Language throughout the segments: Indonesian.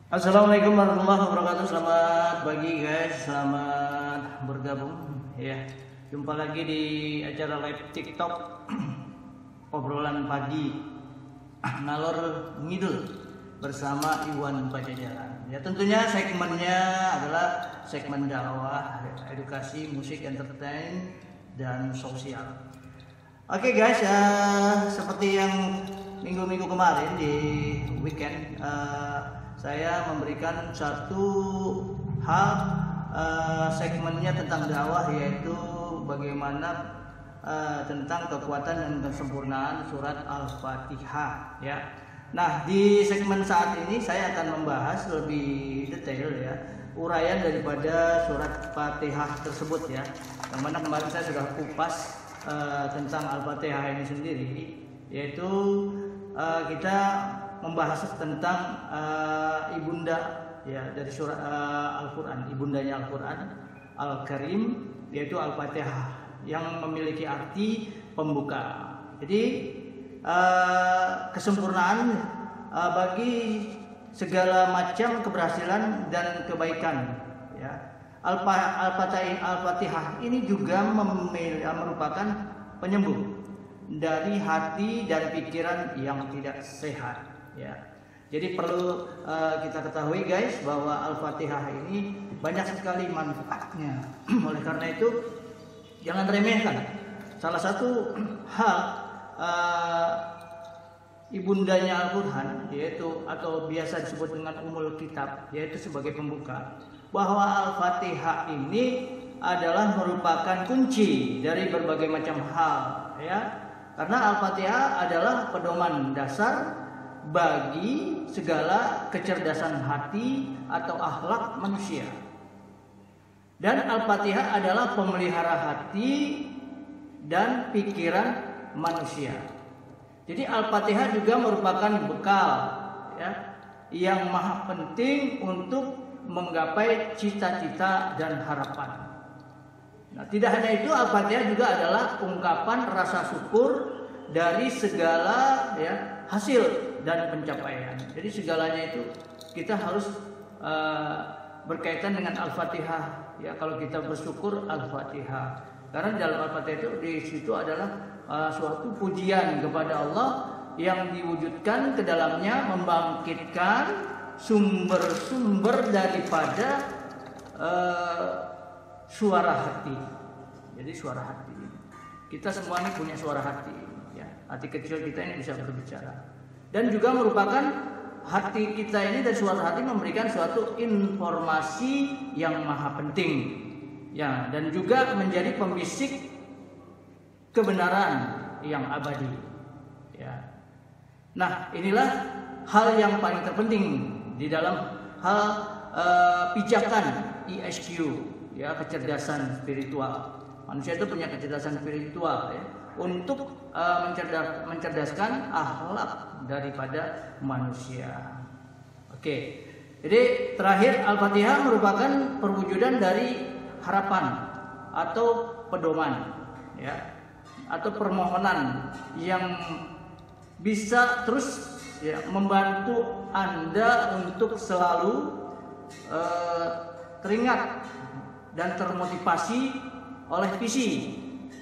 Assalamualaikum warahmatullahi wabarakatuh. Selamat pagi guys, selamat bergabung ya. Jumpa lagi di acara live TikTok obrolan pagi ngalor ngidul bersama Iwan Pajajaran. Ya tentunya segmennya adalah segmen dakwah, edukasi, musik, entertain dan sosial. Oke guys, seperti yang minggu-minggu kemarin di weekend saya memberikan satu hal segmennya tentang dakwah, yaitu bagaimana tentang kekuatan dan kesempurnaan surat Al-Fatihah ya. Nah, di segmen saat ini saya akan membahas lebih detail ya uraian daripada surat Fatihah tersebut ya. Yang mana kemarin saya sudah kupas tentang Al-Fatihah ini sendiri, yaitu kita membahas tentang ibunda ya dari surah Al-Qur'an, ibundanya Al-Qur'an Al-Karim, yaitu Al-Fatihah yang memiliki arti pembuka. Jadi kesempurnaan bagi segala macam keberhasilan dan kebaikan ya. Al-Fatihah ini juga merupakan penyembuh dari hati dan pikiran yang tidak sehat ya. Jadi perlu kita ketahui guys bahwa Al-Fatihah ini banyak sekali manfaatnya. Oleh karena itu jangan remehkan. Salah satu hal ibundanya Al-Qur'an, yaitu atau biasa disebut dengan Ummul Kitab, yaitu sebagai pembuka, bahwa Al-Fatihah ini adalah merupakan kunci dari berbagai macam hal ya. Karena Al-Fatihah adalah pedoman dasar bagi segala kecerdasan hati atau akhlak manusia. Dan Al-Fatihah adalah pemelihara hati dan pikiran manusia. Jadi Al-Fatihah juga merupakan bekal ya, yang maha penting untuk menggapai cita-cita dan harapan. Nah, tidak hanya itu, Al-Fatihah juga adalah ungkapan rasa syukur dari segala ya hasil dan pencapaian. Jadi segalanya itu kita harus berkaitan dengan Al-Fatihah ya. Kalau kita bersyukur, Al-Fatihah. Karena dalam Al-Fatihah itu di situ adalah suatu pujian kepada Allah yang diwujudkan ke dalamnya membangkitkan sumber-sumber daripada suara hati. Jadi suara hati. Kita semua ini punya suara hati ya. Hati kecil kita ini bisa berbicara. Dan juga merupakan hati kita ini dari suara hati memberikan suatu informasi yang maha penting. Ya, dan juga menjadi pembisik kebenaran yang abadi. Ya. Nah, inilah hal yang paling terpenting di dalam hal pijakan ISQ, ya, kecerdasan spiritual. Manusia itu punya kecerdasan spiritual ya, untuk mencerdaskan akhlak daripada manusia. Oke. Jadi terakhir, Al-Fatihah merupakan perwujudan dari harapan atau pedoman ya, atau permohonan yang bisa terus ya membantu Anda untuk selalu teringat dan termotivasi oleh visi.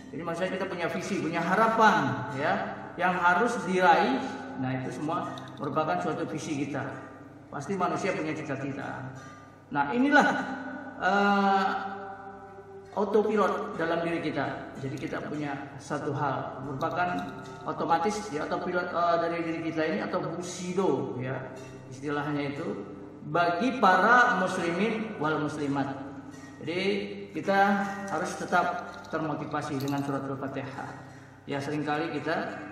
Jadi maksudnya kita punya visi, punya harapan ya yang harus diraih. Nah, itu semua merupakan suatu visi kita. Pasti manusia punya cita-cita. Nah, inilah autopilot dalam diri kita. Jadi kita punya satu hal merupakan otomatis ya, autopilot dari diri kita ini atau bushido ya istilahnya itu bagi para muslimin wal muslimat. Jadi kita harus tetap termotivasi dengan surat Al-Fatihah. Ya, seringkali kita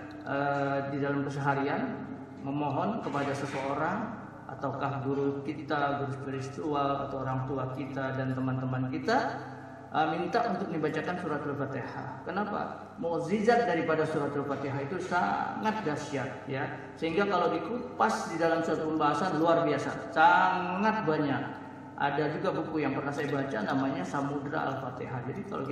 di dalam keseharian memohon kepada seseorang, ataukah guru kita, guru spiritual atau orang tua kita dan teman-teman kita, minta untuk dibacakan surat Al-Fatihah. Kenapa? Mukjizat daripada surat Al-Fatihah itu sangat dahsyat ya. Sehingga kalau dikupas di dalam suatu pembahasan luar biasa, sangat banyak. Ada juga buku yang pernah saya baca namanya Samudra Al-Fatihah. Jadi kalau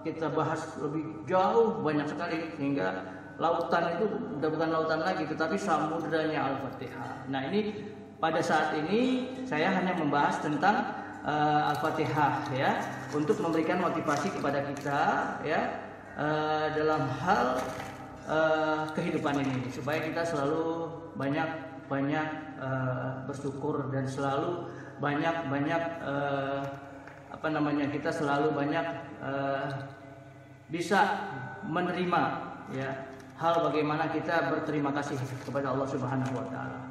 kita bahas lebih jauh banyak sekali, sehingga lautan itu udah bukan lautan lagi tetapi samudranya Al-Fatihah. Nah, ini pada saat ini saya hanya membahas tentang Al-Fatihah ya, untuk memberikan motivasi kepada kita ya dalam hal kehidupan ini, supaya kita selalu banyak bersyukur dan selalu banyak kita selalu banyak bisa menerima ya hal bagaimana kita berterima kasih kepada Allah Subhanahu wa taala.